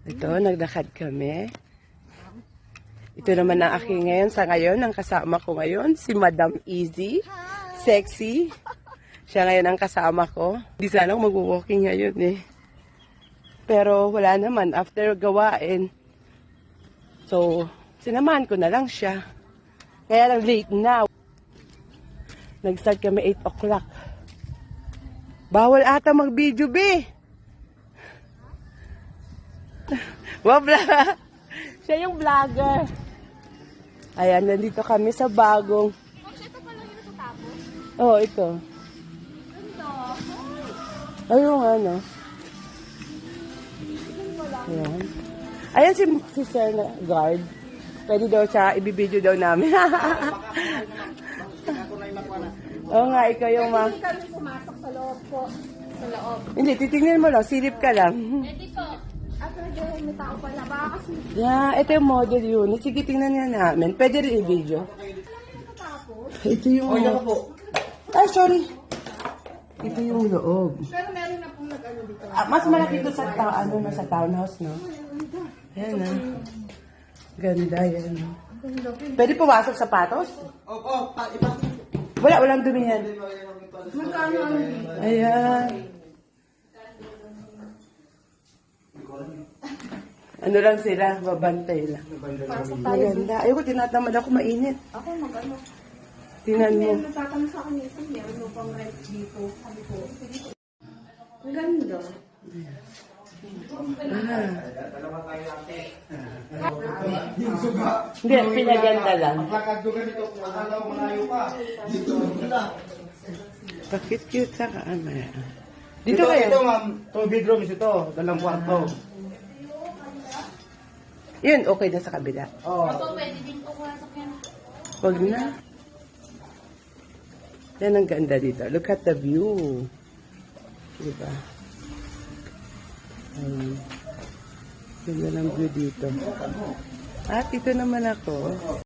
Ito, naglakad kami. Ito naman ang aking ngayon. Sa ngayon, ang kasama ko ngayon, si Madam Easy. Sexy. Siya ngayon ang kasama ko. Hindi sana ako mag-walking ngayon eh. Pero wala naman, after gawain. So, sinamahan ko na lang siya. Kaya lang late na. Nag-start kami 8 o'clock. Bawal ata mag-video, be. Wabla. Siya yung vlogger. Ayan, nandito kami sa bagong. Ito pa lang yung natatapos. Oh, ito. Ayun, ano. Ayan. Ayan si Sir na guard. Pwede daw siya, ibibideo daw namin. Oo nga, ikaw yung Hindi kami pumasok sa loob po. Sa loob. Hindi, titingnan mo lang, silip ka lang. Pwede po. Pwede may tao pala. Baka kasi Yeah, ito yung model unit. Sige, tingnan nga namin. Pwede rin i-video. Ito yung... Ay, sorry. Ito yung loob. pero meron na pong nag-ano dito. Mas malaki ito sa, sa townhouse, no? Ayan, ah. Ganda, yan. Pwede pumasok sapatos? Opo, Walang dumi yan. Magkano ano dito? Ayan. Ano lang sila, babantay lang. Maganda. Ayoko, tinatamad ako, mainit. Ako mag-ano. Tingnan mo. Meron nagtatanong sa akin minsan, meron mo pang rent dito. Sabi ko, ang ganda. Hindi, pinaganda lang. lakad ko ganito, akala ko malayo pa. Dito, wala. Bakit cute sa camera? Dito Dito kayo. Ito ma'am, 2 bedrooms ito, 2 kwarto. Yun, okay na sa kabila. Oh. Pwede din po pumasok yan. Wag na. Yan ang ganda dito. Look at the view. Diba? Ganda ng view dito. At dito naman ako.